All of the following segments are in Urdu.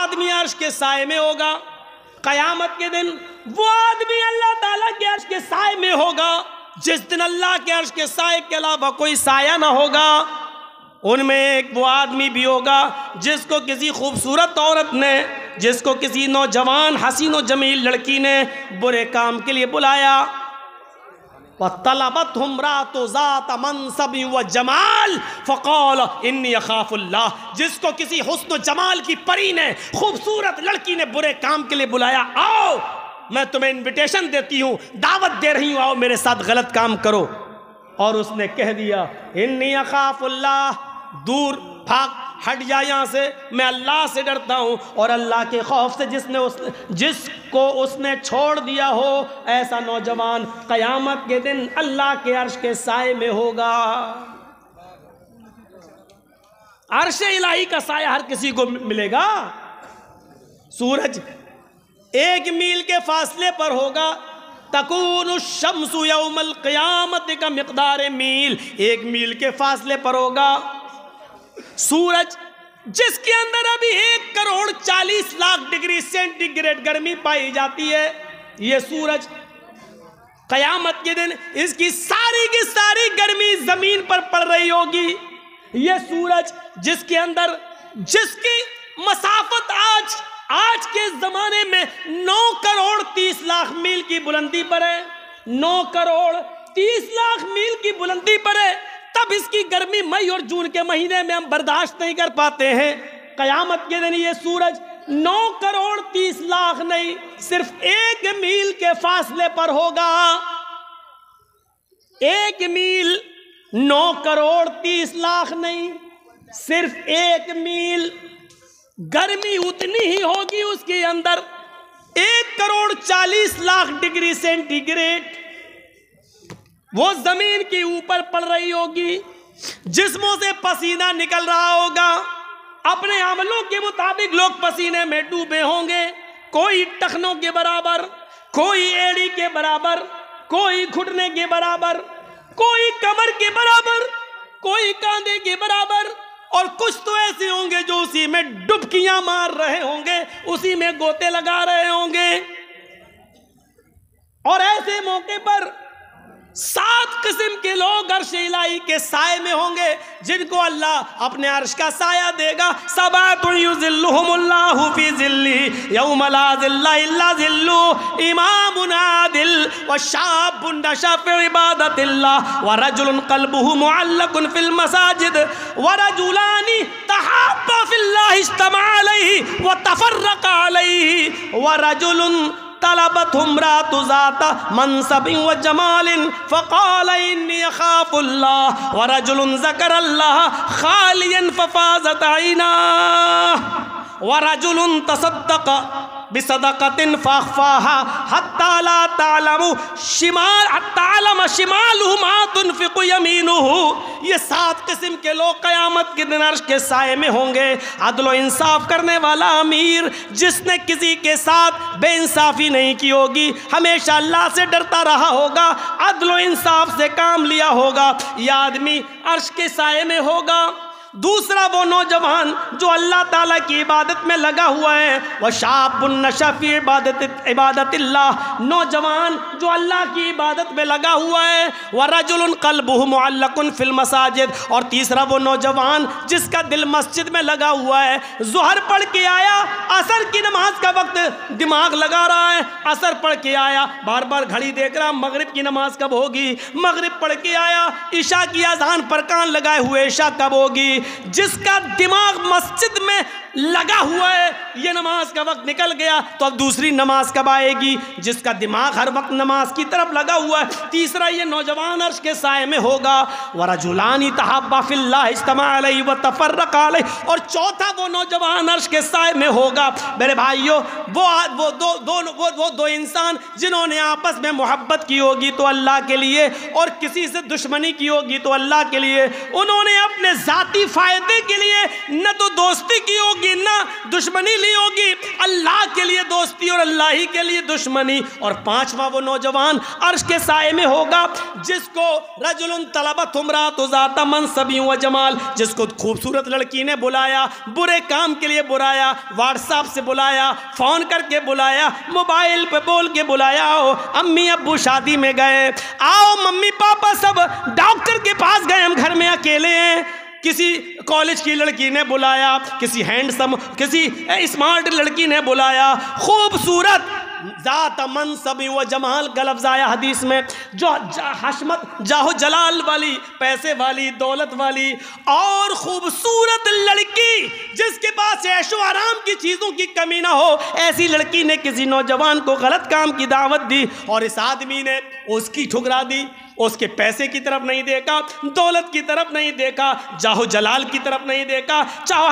آدمی عرش کے سائے میں ہوگا۔ قیامت کے دن وہ آدمی اللہ تعالیٰ کے عرش کے سائے میں ہوگا جس دن اللہ کے عرش کے سائے کے علاوہ کوئی سایہ نہ ہوگا۔ ان میں ایک وہ آدمی بھی ہوگا جس کو کسی خوبصورت عورت نے، جس کو کسی نوجوان حسین و جمیل لڑکی نے برے کام کے لیے بلایا، وَطَلَبَتْهُ امْرَأَةٌ ذَاتَ مَنْصَبٍ وَجَمَالٍ فَقَالَ إِنِّي أَخَافُ اللَّهَ، جس کو کسی حسن و جمال کی پری نے، خوبصورت لڑکی نے برے کام کے لیے بلایا، آؤ میں تمہیں انویٹیشن دیتی ہوں، دعوت دے رہی ہوں، آؤ میرے ساتھ غلط کام کرو، اور اس نے کہہ دیا انی اخاف اللہ، دور بھاگ ہٹ جا یہاں سے، میں اللہ سے ڈرتا ہوں، اور اللہ کے خوف سے جس کو اس نے چھوڑ دیا ہو، ایسا نوجوان قیامت کے دن اللہ کے عرش کے سائے میں ہوگا۔ عرش الہی کا سایہ ہر کسی کو ملے گا۔ سورج 1 میل کے فاصلے پر ہوگا، تکون الشمس یوم القیامت کا مقدار میل، 1 میل کے فاصلے پر ہوگا۔ سورج جس کے اندر ابھی 1,40,00,000 ڈگری سینٹی گریڈ گرمی پائی جاتی ہے، یہ سورج قیامت کے دن اس کی ساری گرمی زمین پر پڑ رہی ہوگی۔ یہ سورج جس کے اندر جس کی مسافت آج کے زمانے میں 9,30,00,000 میل کی بلندی پر ہے، 9,30,00,000 میل کی بلندی پر ہے، تب اس کی گرمی مئی اور جون کے مہینے میں ہم برداشت نہیں کر پاتے ہیں۔ قیامت کے دن یہ سورج 9,30,00,000 نہیں، صرف 1 میل کے فاصلے پر ہوگا۔ 1 میل 9,30,00,000 نہیں، صرف 1 میل، گرمی اتنی ہی ہوگی اس کے اندر 1,40,00,000 ڈگری سینٹی گریڈ، وہ زمین کے اوپر پڑ رہی ہوگی، جسموں سے پسینہ نکل رہا ہوگا، اپنے عملوں کے مطابق لوگ پسینے میں ڈوبے ہوں گے، کوئی ٹخنوں کے برابر، کوئی ایڑی کے برابر، کوئی گھٹنے کے برابر، کوئی کمر کے برابر، کوئی کاندھے کے برابر، اور کچھ تو ایسے ہوں گے جو اسی میں ڈبکیاں مار رہے ہوں گے، اسی میں گوتے لگا رہے ہوں گے۔ اور ایسے موقع پر 7 قسم کے لوگ عرش الہی کے سائے میں ہوں گے، جن کو اللہ اپنے عرش کا سایہ دے گا۔ سبعۃ یظلھم اللہ فی ظلہ یوم لا ظل الا ظلہ، امام عادل وشاب نشأ فی عبادۃ اللہ ورجل قلبہ معلق فی المساجد ورجلان تحابا فی اللہ اجتمعا علیہ وتفرقا علیہ ورجل طلبته امرأة ذات منصب وجمال فقال إني أخاف الله ورجل ذكر الله خاليا ففاضت عيناه ورجل تصدق بصدقة فأخفاها حتى لا تعلم شماله ما تنفق يمينه۔ یہ 7 قسم کے لوگ قیامت کے دن عرش کے سائے میں ہوں گے۔ عدل و انصاف کرنے والا امیر، جس نے کسی کے ساتھ بے انصافی نہیں کی ہوگی، ہمیشہ اللہ سے ڈرتا رہا ہوگا، عدل و انصاف سے کام لیا ہوگا، یہ آدمی عرش کے سائے میں ہوگا۔ دوسرا وہ نوجوان جو اللہ تعالیٰ کی عبادت میں لگا ہوا ہے، وَشَابٌ نَشَأَ فِي عبادت اللہ، نوجوان جو اللہ کی عبادت میں لگا ہوا ہے، وَرَجُلٌ قَلْبُهُ مُعَلَّقٌ فِي الْمَسَاجِدِ، اور تیسرا وہ نوجوان جس کا دل مسجد میں لگا ہوا ہے، ظہر پڑھ کے آیا، عصر کی نماز کا وقت دماغ لگا رہا ہے، عصر پڑھ کے آیا، بار بار گھڑی دیکھ رہا مغرب کی نماز کب ہوگی، مغرب پڑھ کے آیا، عشاء کی اذان پر کان لگائے ہوئے عشاء کب ہوگی۔ جس کا دماغ مسجد میں لگا ہوا ہے، یہ نماز کا وقت نکل گیا تو اب دوسری نماز کب آئے گی، جس کا دماغ ہر وقت نماز کی طرف لگا ہوا ہے، تیسرا یہ نوجوان عرش کے سائے میں ہوگا۔ وَرَجُلَانِ تَحَابَّا فِي اللَّهِ اجْتَمَعَا عَلَيْهِ وَتَفَرَّقَا عَلَيْهِ، اور چوتھا وہ نوجوان عرش کے سائے میں ہوگا۔ میرے بھائیو، وہ دو انسان جنہوں نے آپس میں محبت کی ہوگی تو اللہ کے لیے، اور کسی سے دشمنی کی ہوگی تو اللہ کے لیے، انہوں نے اپنے ذاتی فائدے کے لیے نہ تو دوستی کی ہوگی ہوگی نہ دشمنی لی ہوگی، اللہ کے لیے دوستی اور اللہ ہی کے لیے دشمنی۔ اور پانچواں وہ نوجوان عرش کے سائے میں ہوگا جس کو رجل طلبت امرأۃ ذات منصب و جمال، جس کو خوبصورت لڑکی نے بلایا، برے کام کے لیے بلایا، واٹس ایپ سے بلایا، فون کر کے بلایا، موبائل پہ بول کے بلایا، آؤ امی ابو شادی میں گئے، آؤ ممی پاپا سب ڈاکٹر کے پاس گئے، ہم گھر میں اکیلے ہیں۔ کسی کالج کی لڑکی نے بلایا، کسی ہینڈسم کسی اسمارٹ لڑکی نے بلایا، خوبصورت ذات منصب و جمال کا لفظ آیا حدیث میں، جو حشمت جاہ و جلال والی، پیسے والی، دولت والی اور خوبصورت لڑکی جس کے پاس عیش و آرام کی چیزوں کی کمی نہ ہو، ایسی لڑکی نے کسی نوجوان کو غلط کام کی دعوت دی اور اس آدمی نے اس کی ٹھکرا دی، اس کے پیسے کی طرف نہیں دیکھا، دولت کی طرف نہیں دیکھا، جاہ و جلال کی طرف نہیں دیکھا، چاہو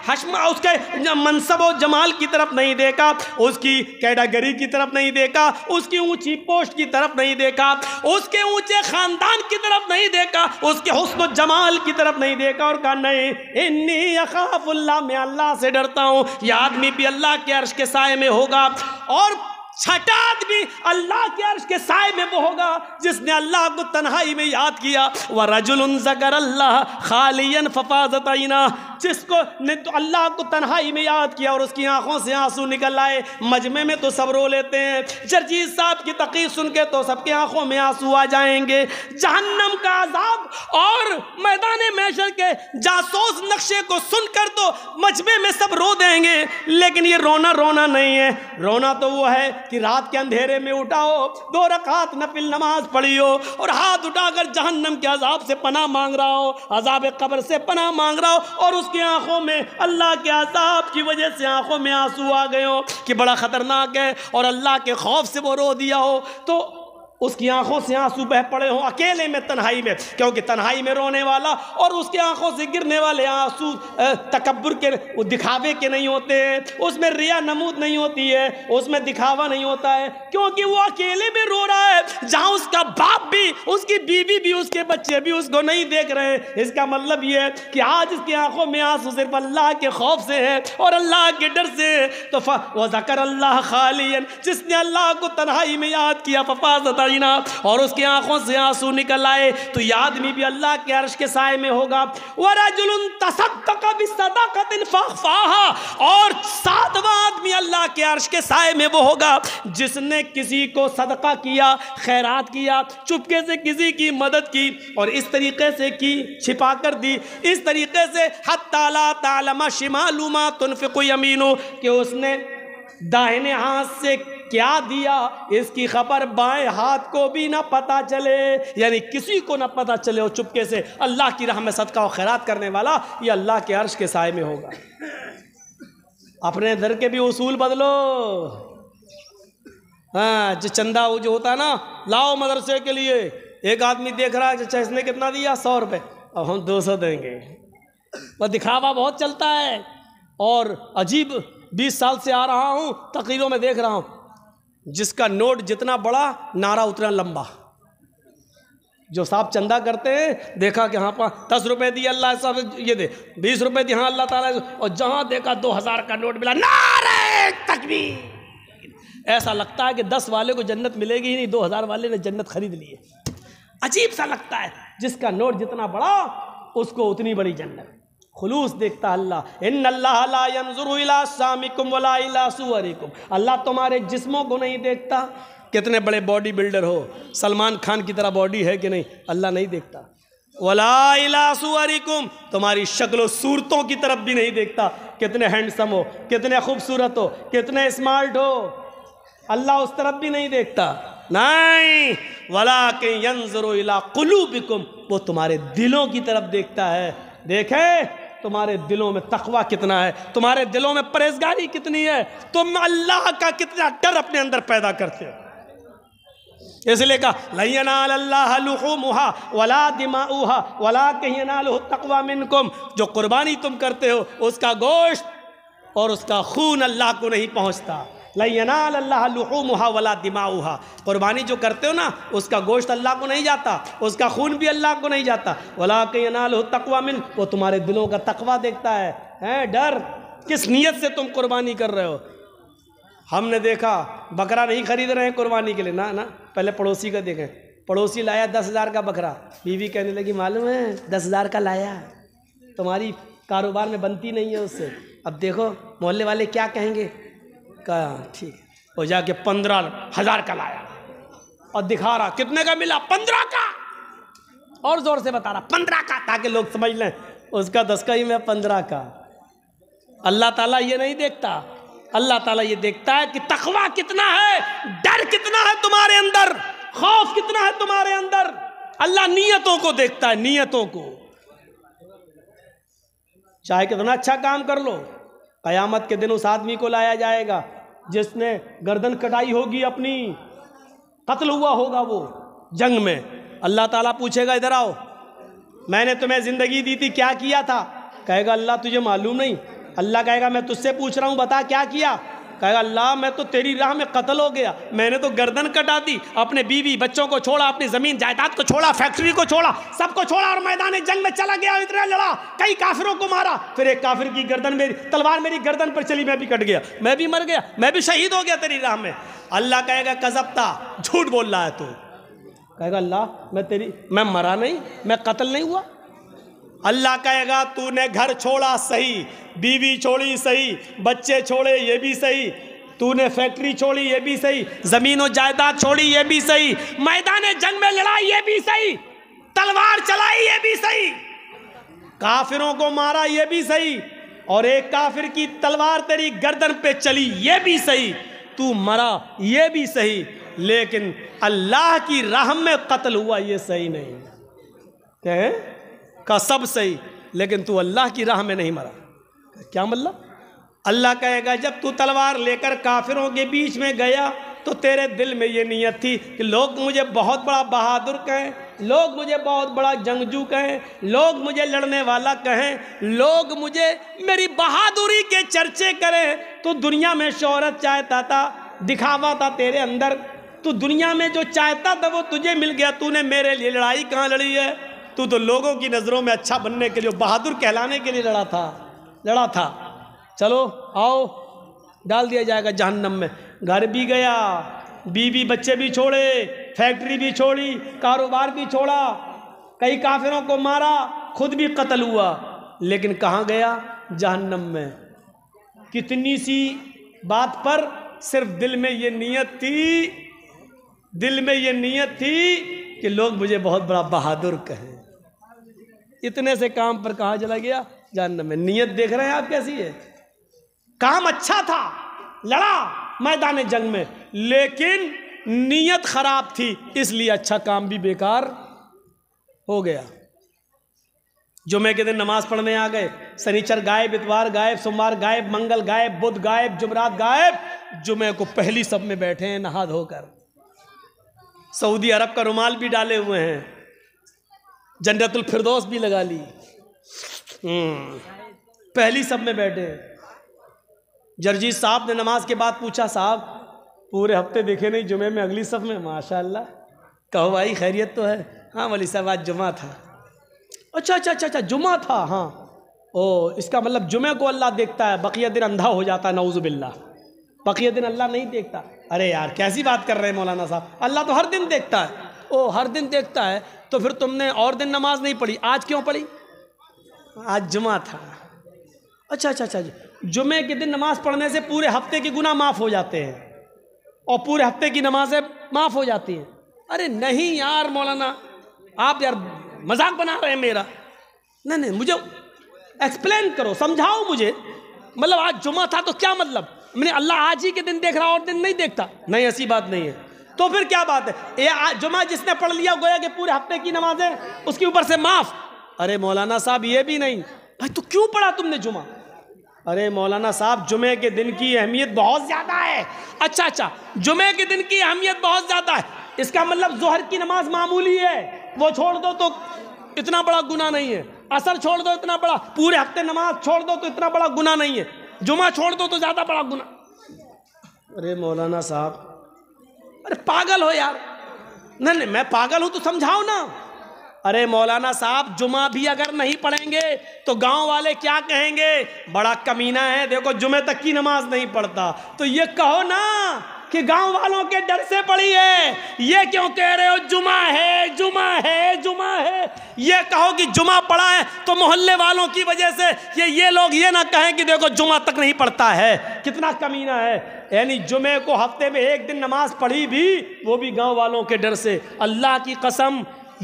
حشم اس کے منصب و جمال کی طرف نہیں دیکھا، اس کی کیٹاگری کی طرف نہیں دیکھا، اس کی اونچی پوسٹ کی طرف نہیں دیکھا، اس کے اونچے خاندان کی طرف نہیں دیکھا، اس کے حسن و جمال کی طرف نہیں دیکھا اور کہا نہیں انی اخاف اللہ، میں اللہ سے ڈرتا ہوں۔ یہ آدمی بھی اللہ کے عرش کے سائے میں ہوگا۔ اور چھٹا آدمی اللہ کے عرش کے سائے میں وہ ہوگا جس نے اللہ کو تنہائی میں یاد کیا، وَرَجُلٌ ذَكَرَ اللَّهَ خَالِيًا فَفَاضَتْ عَيْنَاهُ، جس کو نے تو اللہ کو تنہائی میں یاد کیا اور اس کی آنکھوں سے آنسو نکل آئے۔ مجمع میں تو سب رو لیتے ہیں، جرجیز صاحب کی تقریر سن کے تو سب کی آنکھوں میں آنسو آ جائیں گے، جہنم کا عذاب اور میدان محشر کے جاسوس نقشے کو سن کر تو مجمع میں سب رو دیں گے، لیکن یہ رونا رونا نہیں ہے، رونا تو وہ ہے کہ رات کے اندھیرے میں اٹھا ہو، 2 رکعت نفل نماز پڑھی ہو اور ہاتھ اٹھا کر جہنم کے عذاب سے پناہ مانگ رہا ہو، عذاب قبر سے پناہ مانگ رہا ہو اور اس کی آنکھوں میں اللہ کے عذاب کی وجہ سے آنکھوں میں آنسو آ گئے ہو کہ بڑا خطرناک ہے، اور اللہ کے خوف سے وہ رو دیا ہو تو اس کی آنکھوں سے آنسو بہ پڑے ہوں اکیلے میں تنہائی میں، کیونکہ تنہائی میں رونے والا اور اس کی آنکھوں سے گرنے والے آنسو تکبر کے دکھاوے کے نہیں ہوتے ہیں، اس میں ریا نمود نہیں ہوتی ہے، اس میں دکھاوا نہیں ہوتا ہے، کیونکہ وہ اکیلے میں رو رہا ہے جہاں اس کا باپ بھی، اس کی بیوی بھی، اس کے بچے بھی اس کو نہیں دیکھ رہے۔ اس کا مطلب یہ ہے کہ آج اس کی آنکھوں میں آنسو صرف اللہ کے خوف سے ہے اور اللہ کے ڈر سے ہے۔ تو وَذَكَرَ اللَّهَ خَالِيًا، جس نے اللہ کو تنہائی میں یاد کیا، فَفَاضَتْ اور اس کی آنکھوں سے آنسو نکل آئے، تو یہ آدمی بھی اللہ کے عرش کے سائے میں ہوگا۔ وَرَجُلٌ تَصَدَّقَ بِصَدَقَةٍ فَأَخْفَاهَا، اور 7واں آدمی اللہ کے عرش کے سائے میں وہ ہوگا جس نے کسی کو صدقہ کیا، خیرات کیا، چپکے سے کسی کی مدد کی اور اس طریقے سے کی، چھپا کر دی، اس طریقے سے حَتَّى لَا تَعْلَمَ شِمَالُ مَا تُنْفِقُ يَمِينُهُ، کہ اس نے داہنے ہاتھ سے کیا دیا اس کی خبر بائیں ہاتھ کو بھی نہ پتا چلے، یعنی کسی کو نہ پتا چلے، اور چپکے سے اللہ کی راہ میں صدقہ و خیرات کرنے والا یہ اللہ کے عرش کے سائے میں ہوگا۔ اپنے در کے بھی اصول بدلو، ہاں جو چندہ وہ جو ہوتا ہے نا، لاؤ مدرسے کے لیے، ایک آدمی دیکھ رہا ہے کہ اس نے کتنا دیا، 100 روپے، اب ہم 200 دیں گے، وہ دکھاوا بہت چلتا ہے۔ اور عجیب 20 سال سے آ رہا ہوں، تقریروں میں دیکھ رہا ہوں جس کا نوٹ جتنا بڑا نعرہ اتنا لمبا، جو صاحب چندہ کرتے ہیں دیکھا کہ ہاں 10 روپے دی اللہ صاحب یہ دے، 20 روپے دی ہاں اللہ تعالیٰ، اور جہاں دیکھا 2000 کا نوٹ ملا، نعرہ تکبیر، ایسا لگتا ہے کہ 10 والے کو جنت ملے گی ہی نہیں، 2000 والے نے جنت خرید لی ہے۔ عجیب سا لگتا ہے، جس کا نوٹ جتنا بڑا اس کو اتنی بڑی جنت۔ خلوص دیکھتا اللہ، ان اللہ لا ينظر الى اجسامکم ولا الى صورکم، اللہ تمہارے جسموں کو نہیں دیکھتا، کتنے بڑے باڈی بلڈر ہو، سلمان خان کی طرح باڈی ہے کہ نہیں، اللہ نہیں دیکھتا، ولا الى صورکم، تمہاری شکل و صورتوں کی طرف بھی نہیں دیکھتا، کتنے ہینڈسم ہو، کتنے خوبصورت ہو، کتنے اسمارٹ ہو، اللہ اس طرف بھی نہیں دیکھتا، نہیں، ولکن ينظر الى قلوبکم، وہ تمہارے دلوں کی طرف دیکھتا ہے۔ دیکھے تمہارے دلوں میں تقوی کتنا ہے، تمہارے دلوں میں پرہیزگاری کتنی ہے، تم اللہ کا کتنا ڈر اپنے اندر پیدا کرتے ہو۔ اس لیے کہا لَن يَنَالَ اللَّهَ لُحُومُهَا وَلَا دِمَاؤُهَا وَلَٰكِن يَنَالُهُ التَّقْوَىٰ مِنكُمْ، جو قربانی تم کرتے ہو اس کا گوشت اور اس کا خون اللہ کو نہیں پہنچتا۔ لَن يَنَالَ اللَّهَ لُحُومُهَا وَلَا دِمَاؤُهَا، قربانی جو کرتے ہو نا اس کا گوشت اللہ کو نہیں جاتا، اس کا خون بھی اللہ کو نہیں جاتا، وَلَٰكِن يَنَالُهُ التَّقْوَىٰ مِنكُمْ، وہ تمہارے دلوں کا تقویٰ دیکھتا ہے، ڈر، کس نیت سے تم قربانی کر رہے ہو؟ ہم نے دیکھا بکرا نہیں خرید رہے ہیں قربانی کے لیے، نا پہلے پڑوسی کا دیکھیں، پڑوسی لایا 10,000 کا بکرا، بیوی کہنے لگی معلوم ہے 10,000 کا لایا، تمہاری کاروبار میں بنتی نہیں ہے اس سے، اب دیکھو محلے والے کیا کہیں گے، کہا ٹھیک ہے، وہ جا کے 15,000 کا لایا اور دکھا رہا کتنے کا ملا، 15 کا، اور زور سے بتا رہا 15 کا، تاکہ لوگ سمجھ لیں اس کا 10 کا ہی میں 15 کا۔ اللہ تعالیٰ یہ نہیں دیکھتا، اللہ تعالیٰ یہ دیکھتا ہے کہ تقویٰ کتنا ہے، ڈر کتنا ہے تمہارے اندر، خوف کتنا ہے تمہارے اندر۔ اللہ نیتوں کو دیکھتا ہے، نیتوں کو۔ چاہے کتنا اچھا کام کر لو، قیامت کے دن اس آدمی کو لایا جائے گا جس نے گردن کٹائی ہوگی اپنی، قتل ہوا ہوگا وہ جنگ میں، اللہ تعالیٰ پوچھے گا ادھر آؤ، میں نے تمہیں زندگی دی تھی کیا کیا تھا؟ کہے گا اللہ تجھے معلوم نہیں۔ اللہ کہے گا میں تجھ سے پوچھ رہا ہوں بتا کیا کیا؟ کہے گا اللہ میں تو تیری راہ میں قتل ہو گیا، میں نے تو گردن کٹا دی، اپنے بیوی بچوں کو چھوڑا، اپنی زمین جائیداد کو چھوڑا، فیکٹری کو چھوڑا، سب کو چھوڑا اور میدان جنگ میں چلا گیا، اتنا لڑا، کئی کافروں کو مارا، پھر ایک کافر کی گردن میری تلوار میری گردن پر چلی، میں بھی کٹ گیا، میں بھی مر گیا، میں بھی شہید ہو گیا تیری راہ میں۔ اللہ کہے گا کذبتا، جھوٹ بول رہا ہے تو۔ کہے گا اللہ میں مرا نہیں، میں قتل نہیں ہوا۔ اللہ کہے گا تو نے گھر چھوڑا صحیح، بیوی چھوڑی صحیح، بچے چھوڑے یہ بھی صحیح، تو نے فیکٹری چھوڑی یہ بھی صحیح، زمین و جائیداد چھوڑی یہ بھی صحیح، میدان جنگ میں لڑائی یہ بھی صحیح، تلوار چلائی یہ بھی صحیح، کافروں کو مارا یہ بھی صحیح، اور ایک کافر کی تلوار تیری گردن پہ چلی یہ بھی صحیح، تو مرا یہ بھی صحیح، لیکن اللہ کی راہ میں قتل ہوا یہ صحیح نہیں۔ کہیں کا سب صحیح، لیکن تو اللہ کی راہ میں نہیں مرا۔ کیا مطلب؟ اللہ کہے گا جب تو تلوار لے کر کافروں کے بیچ میں گیا تو تیرے دل میں یہ نیت تھی کہ لوگ مجھے بہت بڑا بہادر کہیں، لوگ مجھے بہت بڑا جنگجو کہیں، لوگ مجھے لڑنے والا کہیں، لوگ مجھے میری بہادری کے چرچے کریں، تو دنیا میں شہرت چاہتا تھا، دکھاوا تھا تیرے اندر، تو دنیا میں جو چاہتا تھا وہ تجھے مل گیا، تو نے میرے لیے لڑائی کہاں لڑی ہے؟ تو لوگوں کی نظروں میں اچھا بننے کے لیے، بہادر کہلانے کے لیے لڑا تھا۔ چلو آؤ ڈال دیا جائے گا جہنم میں۔ گھر بھی گیا، بیوی بچے بھی چھوڑے، فیکٹری بھی چھوڑی، کاروبار بھی چھوڑا، کئی کافروں کو مارا، خود بھی قتل ہوا، لیکن کہاں گیا؟ جہنم میں۔ کتنی سی بات پر صرف دل میں یہ نیت تھی کہ لوگ مجھے بہت بڑا بہادر کہیں، اتنے سے کام پر کہاں چلا گیا؟ جہنم میں۔ نیت دیکھ رہے ہیں آپ کیسی ہے؟ کام اچھا تھا، لڑا میدان جنگ میں، لیکن نیت خراب تھی، اس لیے اچھا کام بھی بیکار ہو گیا۔ جمعے کے دن نماز پڑھنے آ گئے، سنیچر غائب، اتوار غائب، سوموار غائب، منگل غائب، بدھ غائب، جمعرات غائب، جمعے کو پہلی صف میں بیٹھے ہیں نہا دھو کر، سعودی عرب کا رومال بھی ڈالے ہوئے ہیں، جنت الفردوس بھی لگا لی، پہلی صف میں بیٹھے ہیں۔ جرجیت صاحب نے نماز کے بعد پوچھا صاحب پورے ہفتے دیکھے نہیں، جمعے میں اگلی صف میں، ماشاءاللہ، کہو بھائی خیریت تو ہے؟ ہاں ولی صاحب آج جمعہ تھا۔ اچھا جمعہ تھا، ہاں، اس کا مطلب جمعے کو اللہ دیکھتا ہے، بقیہ دن اندھا ہو جاتا ہے، نعوذ باللہ، بقیہ دن اللہ نہیں دیکھتا۔ ارے یار کیسی بات کر رہے ہیں مولانا صاحب، اللہ تو ہر دن دیکھتا ہے۔ ہر دن دیکھتا ہے تو پھر تم نے اور دن نماز نہیں پڑھی، آج کیوں پڑھی؟ آج جمعہ تھا۔ اچھا، جمعے کے دن نماز پڑھنے سے پورے ہفتے کے گناہ معاف ہو جاتے ہیں اور پورے ہفتے کی نمازیں معاف ہو جاتی ہیں۔ ارے نہیں یار مولانا، آپ یار مذاق بنا رہے ہیں میرا۔ نہیں، مجھے ایکسپلین کرو، سمجھاؤ مجھے، مطلب آج جمعہ تھا تو کیا مطلب؟ میں نے اللہ آج ہی کے دن دیکھ رہا اور دن نہیں دیکھتا؟ نہیں، ایسی بات نہیں ہے۔ تو پھر کیا بات ہے؟ یہ جمعہ جس نے پڑھ لیا گویا کہ پورے ہفتے کی نمازیں اس کے اوپر سے معاف۔ ارے مولانا صاحب یہ بھی نہیں، بھائی تو کیوں پڑھا تم نے جمعہ؟ ارے مولانا صاحب جمعے کے دن کی اہمیت بہت زیادہ ہے۔ اچھا، جمعے کے دن کی اہمیت بہت زیادہ ہے، اس کا مطلب ظہر کی نماز معمولی ہے، وہ چھوڑ دو تو اتنا بڑا گناہ نہیں ہے، عصر چھوڑ دو اتنا بڑا، پورے ہفتے نماز چھوڑ دو تو اتنا بڑا گناہ نہیں ہے، جمعہ چھوڑ دو تو زیادہ بڑا گناہ۔ ارے مولانا صاحب، ارے پاگل ہو یار۔ نہیں، میں پاگل ہوں تو سمجھاؤ نا، ارے مولانا صاحب جمعہ بھی اگر نہیں پڑھیں گے تو گاؤں والے کیا کہیں گے؟ بڑا کمینہ ہے، دیکھو جمعہ تک کی نماز نہیں پڑھتا۔ تو یہ کہو نا کہ گاؤں والوں کے ڈر سے پڑھی ہے، یہ کیوں کہہ رہے ہو جمعہ ہے جمعہ ہے جمعہ ہے؟ یہ کہو کہ جمعہ پڑھا ہے تو محلے والوں کی وجہ سے یہ لوگ یہ نہ کہیں کہ دیکھو جمعہ تک نہیں پڑھتا ہے۔ کتنا کمینہ ہے، یعنی جمعے کو ہفتے میں ایک دن نماز پڑھی بھی، وہ بھی گاؤں والوں کے ڈر سے۔ اللہ کی قسم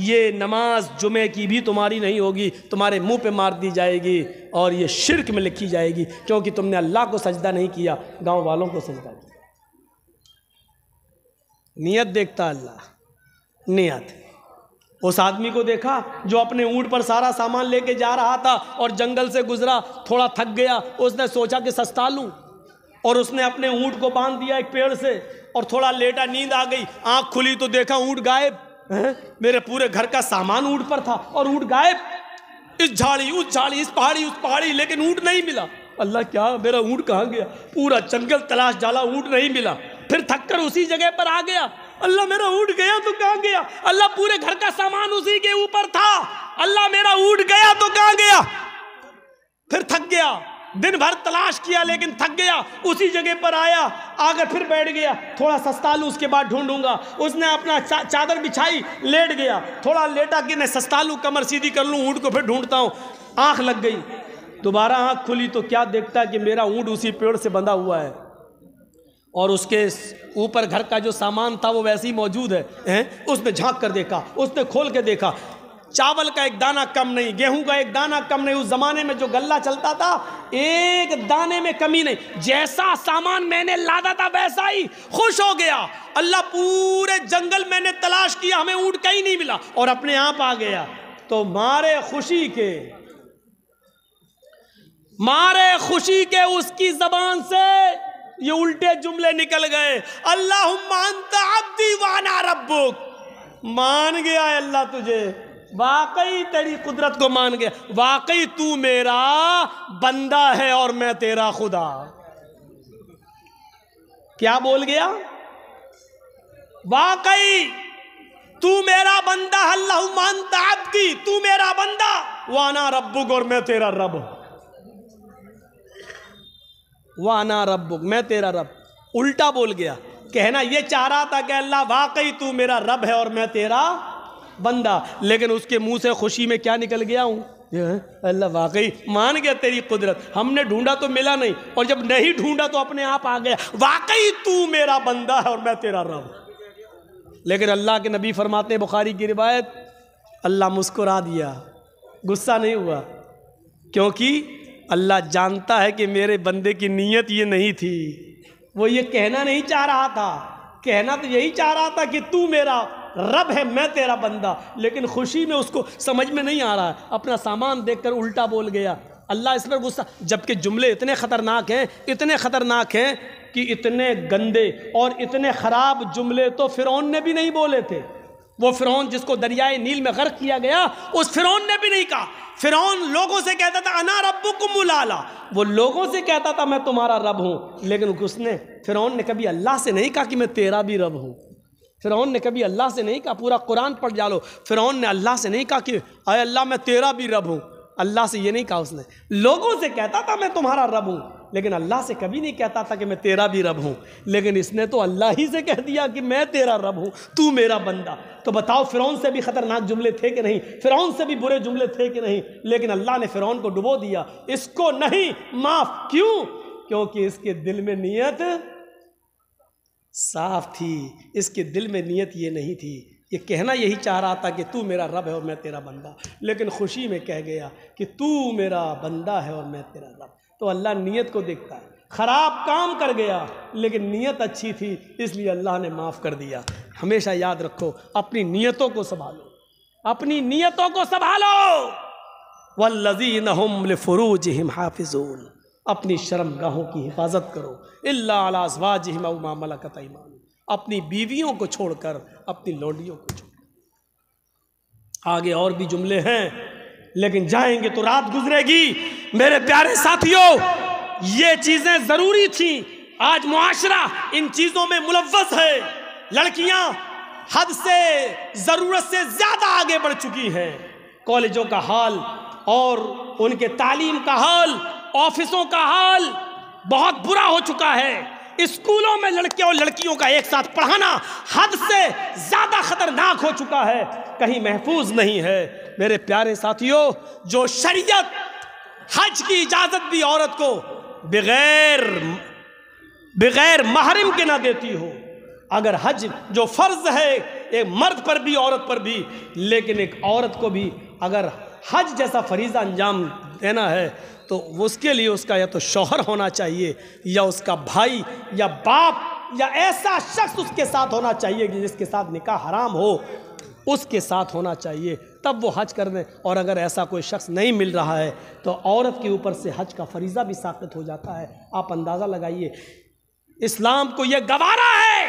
یہ نماز جمعے کی بھی تمہاری نہیں ہوگی، تمہارے منہ پہ مار دی جائے گی اور یہ شرک میں لکھی جائے گی، کیونکہ تم نے اللہ کو سجدہ نہیں کیا، گاؤں والوں کو سجدہ کیا۔ نیت دیکھتا اللہ، نیت۔ اس آدمی کو دیکھا جو اپنے اونٹ پر سارا سامان لے کے جا رہا تھا اور جنگل سے گزرا، تھوڑا تھک گیا، اس نے سوچا کہ سستا لوں، اور اس نے اپنے اونٹ کو باندھ دیا ایک پیڑ سے اور تھوڑا لیٹا، نیند آ گئی، آنکھ کھلی تو دیکھا اونٹ غائب۔ میرے پورے گھر کا سامان اونٹ پر تھا اور اونٹ غائب، اس جھاڑی اس جھاڑی، اس پہاڑی، لیکن اونٹ نہیں ملا۔ اللہ کیا میرا اونٹ کہاں گیا؟ پورا جنگل تلاش ڈالا، اونٹ نہیں ملا۔ پھر تھک کر اسی جگہ پر آ گیا، اللہ میرا اونٹ گیا تو کہاں گیا؟ اللہ پورے گھر کا سامان اسی کے اوپر تھا، اللہ میرا اونٹ گیا تو کہاں گیا؟ پھر تھک گیا، دن بھر تلاش کیا لیکن تھک گیا، اسی جگہ پر آیا، آ کر پھر بیٹھ گیا، تھوڑا سستا لوں اس کے بعد ڈھونڈوں گا۔ اس نے اپنا چادر بچھائی، لیٹ گیا، تھوڑا لیٹا کہ میں سستا لوں، کمر سیدھی کر لوں، اونٹ کو پھر ڈھونڈتا ہوں۔ آنکھ لگ گئی، دوبارہ آنکھ کھلی تو کیا دیکھتا کہ میرا اونٹ اسی پیڑ سے بندھا ہوا ہے اور اس کے اوپر گھر کا جو سامان تھا وہ ویسے ہی موجود ہے۔ اس نے جھانک کر دیکھا، اس نے کھول کے دیکھا، چاول کا ایک دانہ کم نہیں، گیہوں کا ایک دانہ کم نہیں۔ اس زمانے میں جو غلہ چلتا تھا ایک دانے میں کمی نہیں، جیسا سامان میں نے لادا تھا ویسا ہی۔ خوش ہو گیا، اللہ پورے جنگل میں نے تلاش کیا، ہمیں اونٹ کہیں نہیں ملا، اور اپنے آپ آ گیا۔ تو مارے خوشی کے اس کی زبان سے یہ الٹے جملے نکل گئے، اللہم انت عبدی وانا ربک۔ مان گیا ہے اللہ تجھے، واقعی تیری قدرت کو مان گیا، واقعی تو میرا بندہ ہے اور میں تیرا خدا۔ کیا بول گیا؟ واقعی تو میرا بندہ، اللہم انت عبدی، تو میرا بندہ، وانا ربک، اور میں تیرا رب، وانا ربک، میں تیرا رب۔ الٹا بول گیا، کہنا یہ چاہ رہا تھا کہ اللہ واقعی تو میرا رب ہے اور میں تیرا بندہ، لیکن اس کے منہ سے خوشی میں کیا نکل گیا ہوں؟ اللہ واقعی مان گیا تیری قدرت، ہم نے ڈھونڈا تو ملا نہیں، اور جب نہیں ڈھونڈا تو اپنے آپ آ گیا، واقعی تو میرا بندہ ہے اور میں تیرا رب۔ لیکن اللہ کے نبی فرماتے ہیں، بخاری کی روایت، اللہ مسکرا دیا، غصہ نہیں ہوا، کیونکہ اللہ جانتا ہے کہ میرے بندے کی نیت یہ نہیں تھی، وہ یہ کہنا نہیں چاہ رہا تھا، کہنا تو یہی چاہ رہا تھا کہ تو میرا رب ہے، میں تیرا بندہ، لیکن خوشی میں اس کو سمجھ میں نہیں آ رہا ہے، اپنا سامان دیکھ کر الٹا بول گیا۔ اللہ اس پر غصہ، جبکہ جملے اتنے خطرناک ہیں کہ اتنے گندے اور اتنے خراب جملے تو فرعون نے بھی نہیں بولے تھے۔ وہ فرعون جس کو دریائے نیل میں غرق کیا گیا، اس فرعون نے بھی نہیں کہا۔ فرعون لوگوں سے کہتا تھا انا ربکم الاعلی، وہ لوگوں سے کہتا تھا میں تمہارا رب ہوں، لیکن فرعون نے کبھی اللہ سے نہیں کہا کہ میں تیرا بھی رب ہوں۔ فرعون نے کبھی اللہ سے نہیں کہا، پورا قرآن پڑھ جالو، فرعون نے اللہ سے نہیں کہا کہ اے اللہ میں تیرا بھی رب ہوں، اللہ سے یہ نہیں کہا۔ اس نے لوگوں سے کہتا تھا میں تمہارا رب ہوں، لیکن اللہ سے کبھی نہیں کہتا تھا کہ میں تیرا بھی رب ہوں۔ لیکن اس نے تو اللہ ہی سے کہہ دیا کہ میں تیرا رب ہوں، تو میرا بندہ۔ تو بتاؤ فرعون سے بھی خطرناک جملے تھے کہ نہیں؟ فرعون سے بھی برے جملے تھے کہ نہیں؟ لیکن اللہ نے فرعون کو ڈبو دیا، اس کو نہیں معاف۔ کیوں؟ کیونکہ اس کے دل میں نیت صاف تھی، اس کے دل میں نیت یہ نہیں تھی، یہ کہنا یہی چاہ رہا تھا کہ تو میرا رب ہے اور میں تیرا بندہ، لیکن خوشی میں کہہ گیا کہ تو میرا بندہ ہے اور میں تیرا رب۔ تو اللہ نیت کو دیکھتا ہے، خراب کام کر گیا لیکن نیت اچھی تھی، اس لیے اللہ نے معاف کر دیا۔ ہمیشہ یاد رکھو، اپنی نیتوں کو سنبھالو، اپنی نیتوں کو سنبھالو۔ والذین هم لفروجہم حافظون، اپنی شرم گاہوں کی حفاظت کرو، الا علی ازواجہم او ما ملکت ایمانہم، اپنی بیویوں کو چھوڑ کر، اپنی لونڈیوں کو چھوڑ کر۔ آگے اور بھی جملے ہیں لیکن جائیں گے تو رات گزرے گی۔ میرے پیارے ساتھیوں، یہ چیزیں ضروری تھیں، آج معاشرہ ان چیزوں میں ملوث ہے۔ لڑکیاں حد سے ضرورت سے زیادہ آگے بڑھ چکی ہیں۔ کالجوں کا حال اور ان کے تعلیم کا حال، آفسوں کا حال بہت برا ہو چکا ہے۔ اسکولوں میں لڑکے اور لڑکیوں کا ایک ساتھ پڑھانا حد سے زیادہ خطرناک ہو چکا ہے، کہیں محفوظ نہیں ہے۔ میرے پیارے ساتھیوں، جو شریعت حج کی اجازت بھی عورت کو بغیر محرم کے نہ دیتی ہو، اگر حج جو فرض ہے ایک مرد پر بھی عورت پر بھی، لیکن ایک عورت کو بھی اگر حج جیسا فریضہ انجام دینا ہے تو اس کے لیے اس کا یا تو شوہر ہونا چاہیے، یا اس کا بھائی یا باپ، یا ایسا شخص اس کے ساتھ ہونا چاہیے کہ جس کے ساتھ نکاح حرام ہو، اس کے ساتھ ہونا چاہیے، تب وہ حج کر دیں۔ اور اگر ایسا کوئی شخص نہیں مل رہا ہے تو عورت کے اوپر سے حج کا فریضہ بھی ساقط ہو جاتا ہے۔ آپ اندازہ لگائیے، اسلام کو یہ گوارا ہے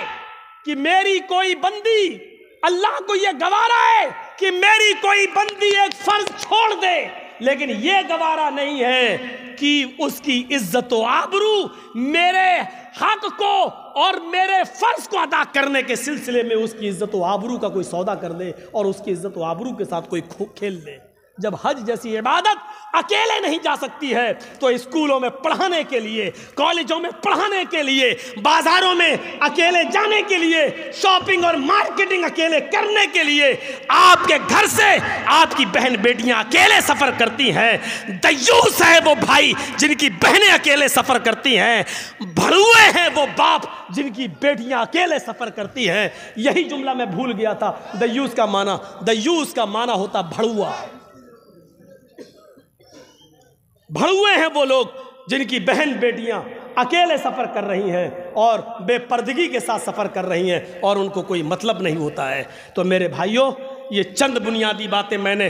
کہ میری کوئی بندی، اللہ کو یہ گوارا ہے کہ میری کوئی بندی ایک فرض چھوڑ دے، لیکن یہ گوارا نہیں ہے کہ اس کی عزت و آبرو میرے حق کو اور میرے فرض کو ادا کرنے کے سلسلے میں اس کی عزت و آبرو کا کوئی سودا کر دے اور اس کی عزت و آبرو کے ساتھ کوئی کھیل دے۔ جب حج جیسی عبادت اکیلے نہیں جا سکتی ہے تو اسکولوں میں پڑھانے کے لیے، کالجوں میں پڑھانے کے لیے، بازاروں میں اکیلے جانے کے لیے، شاپنگ اور مارکیٹنگ اکیلے کرنے کے لیے، آپ کے گھر سے آپ کی بہن بیٹیاں اکیلے سفر کرتی ہیں۔ دیوس ہے وہ بھائی جن کی بہنیں اکیلے سفر کرتی ہیں، بھڑوے ہیں وہ باپ جن کی بیٹیاں اکیلے سفر کرتی ہیں۔ یہی جملہ میں بھول گیا تھا، دیوس کا معنی ہوتا بھڑوا۔ بھڑوے ہیں وہ لوگ جن کی بہن بیٹیاں اکیلے سفر کر رہی ہیں اور بے پردگی کے ساتھ سفر کر رہی ہیں اور ان کو کوئی مطلب نہیں ہوتا ہے۔ تو میرے بھائیوں، یہ چند بنیادی باتیں میں نے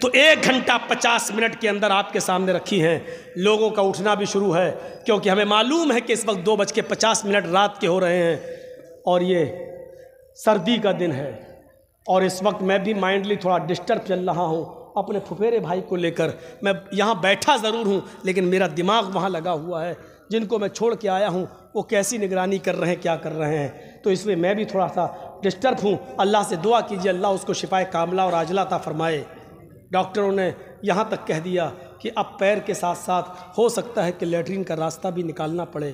تو 1 گھنٹہ 50 منٹ کے اندر آپ کے سامنے رکھی ہیں۔ لوگوں کا اٹھنا بھی شروع ہے کیونکہ ہمیں معلوم ہے کہ اس وقت 2:50 رات کے ہو رہے ہیں اور یہ سردی کا دن ہے، اور اس وقت میں بھی مائنڈلی تھوڑا ڈسٹرب چل رہا ہوں اپنے پھپھیرے بھائی کو لے کر۔ میں یہاں بیٹھا ضرور ہوں لیکن میرا دماغ وہاں لگا ہوا ہے، جن کو میں چھوڑ کے آیا ہوں وہ کیسی نگرانی کر رہے ہیں، کیا کر رہے ہیں، تو اس میں میں بھی تھوڑا سا ڈسٹرب ہوں۔ اللہ سے دعا کیجیے اللہ اس کو شفائے کاملہ اور عاجلہ عطا فرمائے۔ ڈاکٹروں نے یہاں تک کہہ دیا کہ اب پیر کے ساتھ ساتھ ہو سکتا ہے کہ لیٹرین کا راستہ بھی نکالنا پڑے۔